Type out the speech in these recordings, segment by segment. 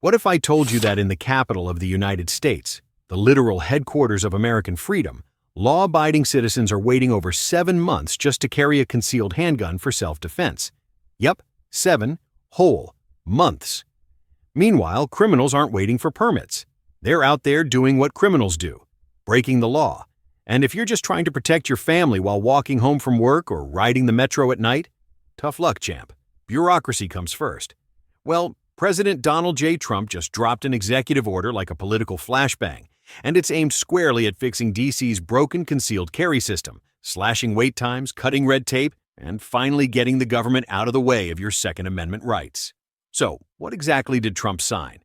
What if I told you that in the capital of the United States, the literal headquarters of American freedom, law-abiding citizens are waiting over 7 months just to carry a concealed handgun for self-defense? Yep, 7 whole months. Meanwhile, criminals aren't waiting for permits. They're out there doing what criminals do, breaking the law. And if you're just trying to protect your family while walking home from work or riding the metro at night, tough luck, champ. Bureaucracy comes first. Well, President Donald J. Trump just dropped an executive order like a political flashbang, and it's aimed squarely at fixing DC's broken concealed carry system, slashing wait times, cutting red tape, and finally getting the government out of the way of your Second Amendment rights. So, what exactly did Trump sign?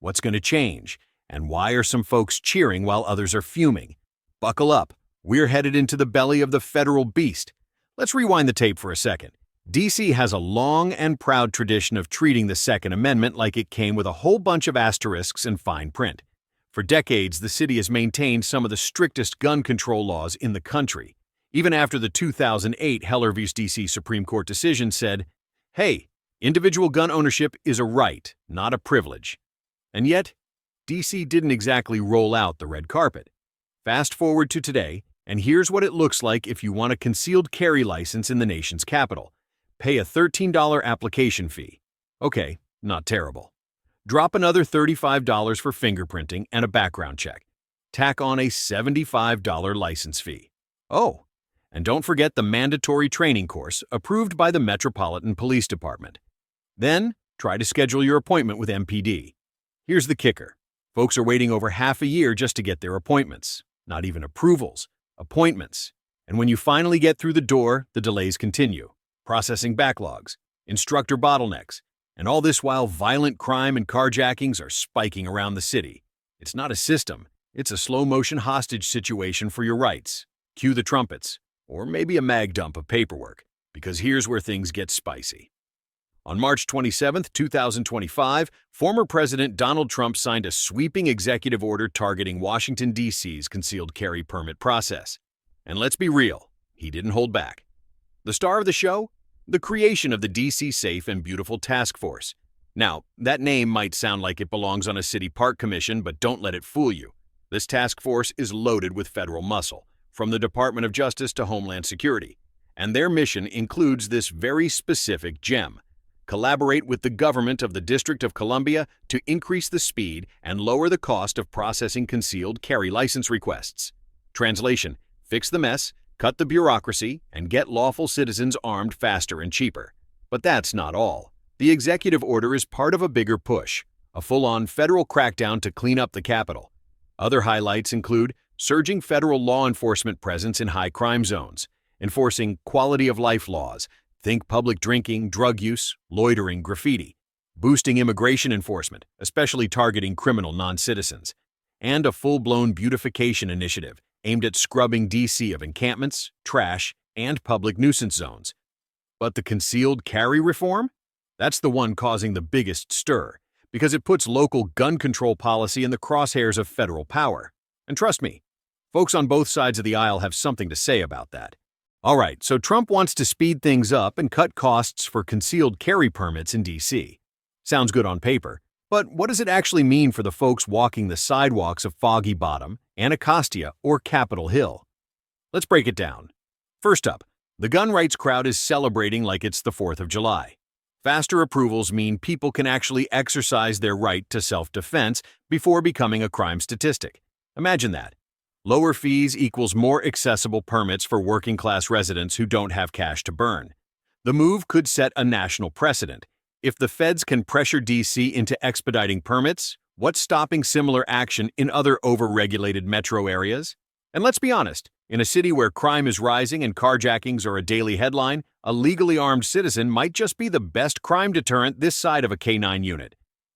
What's going to change? And why are some folks cheering while others are fuming? Buckle up. We're headed into the belly of the federal beast. Let's rewind the tape for a second. DC has a long and proud tradition of treating the Second Amendment like it came with a whole bunch of asterisks and fine print. For decades, the city has maintained some of the strictest gun control laws in the country. Even after the 2008 Heller v. DC Supreme Court decision said, hey, individual gun ownership is a right, not a privilege. And yet, DC didn't exactly roll out the red carpet. Fast forward to today, and here's what it looks like if you want a concealed carry license in the nation's capital. Pay a $13 application fee. Okay, not terrible. Drop another $35 for fingerprinting and a background check. Tack on a $75 license fee. Oh, and don't forget the mandatory training course approved by the Metropolitan Police Department. Then, try to schedule your appointment with MPD. Here's the kicker. Folks are waiting over half a year just to get their appointments. Not even approvals, appointments. And when you finally get through the door, the delays continue. Processing backlogs, instructor bottlenecks, and all this while violent crime and carjackings are spiking around the city. It's not a system, it's a slow-motion hostage situation for your rights. Cue the trumpets, or maybe a mag dump of paperwork, because here's where things get spicy. On March 27, 2025, former President Donald Trump signed a sweeping executive order targeting Washington, D.C.'s concealed carry permit process. And let's be real, he didn't hold back. The star of the show? The creation of the D.C. Safe and Beautiful Task Force. Now, that name might sound like it belongs on a city park commission, but don't let it fool you. This task force is loaded with federal muscle, from the Department of Justice to Homeland Security. And their mission includes this very specific gem: collaborate with the government of the District of Columbia to increase the speed and lower the cost of processing concealed carry license requests. Translation: fix the mess, cut the bureaucracy, and get lawful citizens armed faster and cheaper. But that's not all. The executive order is part of a bigger push, a full-on federal crackdown to clean up the Capitol. Other highlights include surging federal law enforcement presence in high crime zones, enforcing quality-of-life laws, think public drinking, drug use, loitering, graffiti, boosting immigration enforcement, especially targeting criminal non-citizens, and a full-blown beautification initiative aimed at scrubbing D.C. of encampments, trash, and public nuisance zones. But the concealed carry reform? That's the one causing the biggest stir, because it puts local gun control policy in the crosshairs of federal power. And trust me, folks on both sides of the aisle have something to say about that. All right, so Trump wants to speed things up and cut costs for concealed carry permits in D.C. Sounds good on paper, but what does it actually mean for the folks walking the sidewalks of Foggy Bottom, Anacostia, or Capitol Hill? Let's break it down. First up, the gun rights crowd is celebrating like it's the 4th of July. Faster approvals mean people can actually exercise their right to self-defense before becoming a crime statistic. Imagine that. Lower fees equals more accessible permits for working-class residents who don't have cash to burn. The move could set a national precedent. If the feds can pressure D.C. into expediting permits, what's stopping similar action in other over-regulated metro areas? And let's be honest, in a city where crime is rising and carjackings are a daily headline, a legally armed citizen might just be the best crime deterrent this side of a K-9 unit.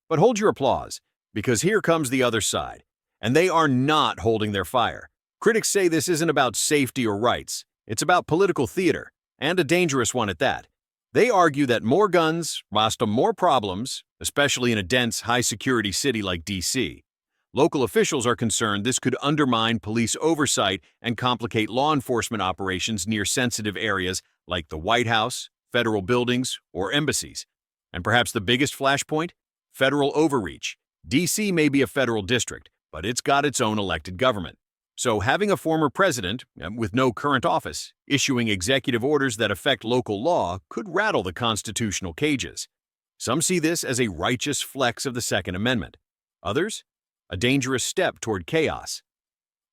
But hold your applause, because here comes the other side. And they are not holding their fire. Critics say this isn't about safety or rights. It's about political theater, and a dangerous one at that. They argue that more guns lead to more problems, especially in a dense, high-security city like D.C. Local officials are concerned this could undermine police oversight and complicate law enforcement operations near sensitive areas like the White House, federal buildings, or embassies. And perhaps the biggest flashpoint? Federal overreach. D.C. may be a federal district, but it's got its own elected government. So having a former president, with no current office, issuing executive orders that affect local law could rattle the constitutional cages. Some see this as a righteous flex of the Second Amendment. Others, a dangerous step toward chaos.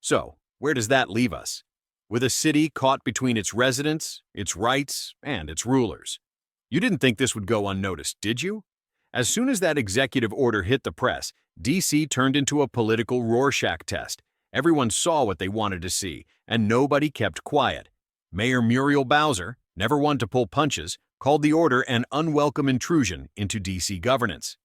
So, where does that leave us? With a city caught between its residents, its rights, and its rulers. You didn't think this would go unnoticed, did you? As soon as that executive order hit the press, D.C. turned into a political Rorschach test. Everyone saw what they wanted to see, and nobody kept quiet. Mayor Muriel Bowser, never one to pull punches, called the order an unwelcome intrusion into D.C. governance.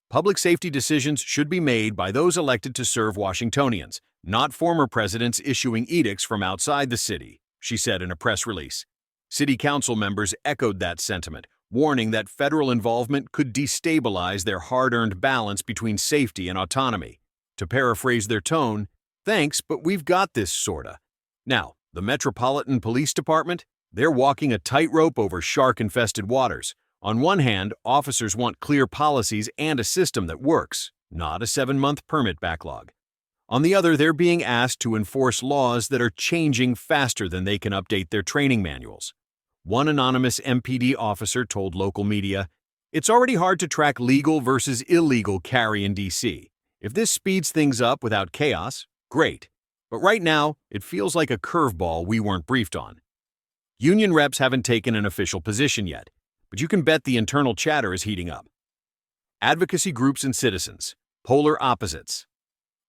Public safety decisions should be made by those elected to serve Washingtonians, not former presidents issuing edicts from outside the city, she said in a press release. City council members echoed that sentiment, warning that federal involvement could destabilize their hard-earned balance between safety and autonomy. To paraphrase their tone, "Thanks, but we've got this, sorta." Now, the Metropolitan Police Department? They're walking a tightrope over shark-infested waters. On one hand, officers want clear policies and a system that works, not a 7-month permit backlog. On the other, they're being asked to enforce laws that are changing faster than they can update their training manuals. One anonymous MPD officer told local media, "It's already hard to track legal versus illegal carry in D.C. If this speeds things up without chaos, great. But right now, it feels like a curveball we weren't briefed on." Union reps haven't taken an official position yet, but you can bet the internal chatter is heating up. Advocacy groups and citizens, polar opposites.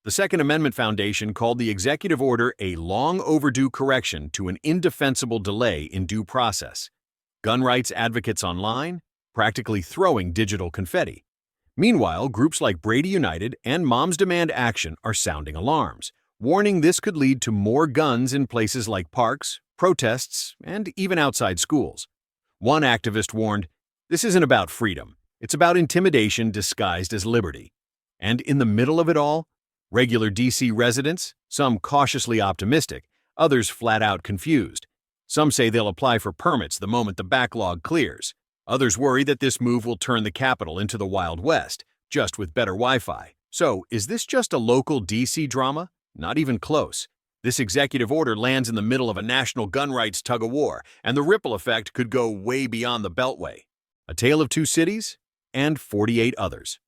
The Second Amendment Foundation called the executive order a long overdue correction to an indefensible delay in due process. Gun rights advocates online, practically throwing digital confetti. Meanwhile, groups like Brady United and Moms Demand Action are sounding alarms, warning this could lead to more guns in places like parks, protests, and even outside schools. One activist warned, "This isn't about freedom, it's about intimidation disguised as liberty." And in the middle of it all, regular D.C. residents, some cautiously optimistic, others flat out confused. Some say they'll apply for permits the moment the backlog clears. Others worry that this move will turn the capital into the Wild West, just with better Wi-Fi. So, is this just a local D.C. drama? Not even close. This executive order lands in the middle of a national gun rights tug-of-war, and the ripple effect could go way beyond the Beltway. A tale of two cities and 48 others.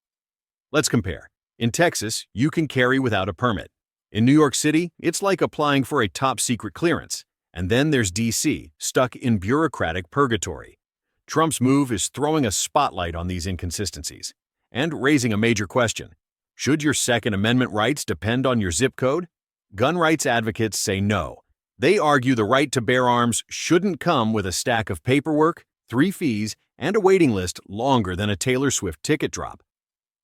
Let's compare. In Texas, you can carry without a permit. In New York City, it's like applying for a top-secret clearance. And then there's D.C., stuck in bureaucratic purgatory. Trump's move is throwing a spotlight on these inconsistencies and raising a major question. Should your Second Amendment rights depend on your zip code? Gun rights advocates say no. They argue the right to bear arms shouldn't come with a stack of paperwork, 3 fees, and a waiting list longer than a Taylor Swift ticket drop.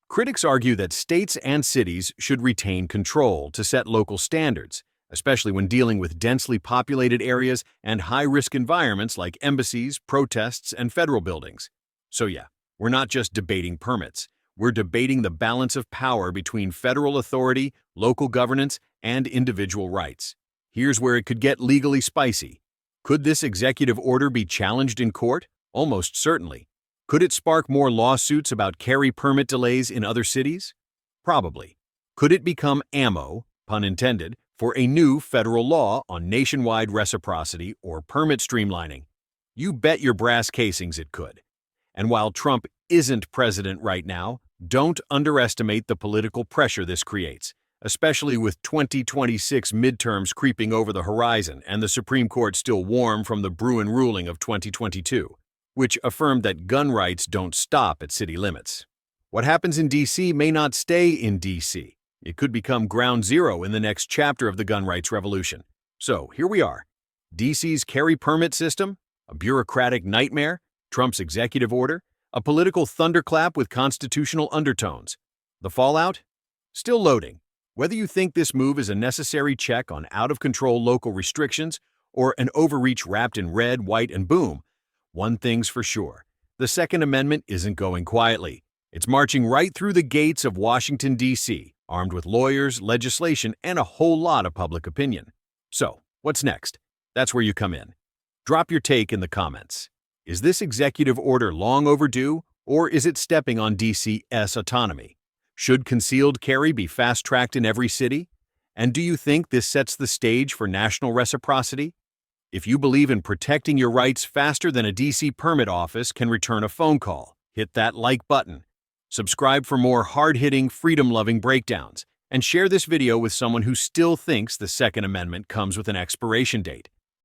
Critics argue that states and cities should retain control to set local standards, especially when dealing with densely populated areas and high-risk environments like embassies, protests, and federal buildings. So yeah, we're not just debating permits. We're debating the balance of power between federal authority, local governance, and individual rights. Here's where it could get legally spicy. Could this executive order be challenged in court? Almost certainly. Could it spark more lawsuits about carry permit delays in other cities? Probably. Could it become ammo, pun intended, for a new federal law on nationwide reciprocity or permit streamlining? You bet your brass casings it could. And while Trump isn't president right now, don't underestimate the political pressure this creates, especially with 2026 midterms creeping over the horizon and the Supreme Court still warm from the Bruin ruling of 2022, which affirmed that gun rights don't stop at city limits. What happens in D.C. may not stay in D.C. It could become ground zero in the next chapter of the gun rights revolution. So here we are. D.C.'s carry permit system, a bureaucratic nightmare, Trump's executive order, a political thunderclap with constitutional undertones. The fallout? Still loading. Whether you think this move is a necessary check on out-of-control local restrictions or an overreach wrapped in red, white, and boom, one thing's for sure. The Second Amendment isn't going quietly. It's marching right through the gates of Washington, D.C., armed with lawyers, legislation, and a whole lot of public opinion. So, what's next? That's where you come in. Drop your take in the comments. Is this executive order long overdue, or is it stepping on D.C.'s autonomy? Should concealed carry be fast-tracked in every city? And do you think this sets the stage for national reciprocity? If you believe in protecting your rights faster than a DC permit office can return a phone call, hit that like button. Subscribe for more hard-hitting, freedom-loving breakdowns, and share this video with someone who still thinks the Second Amendment comes with an expiration date.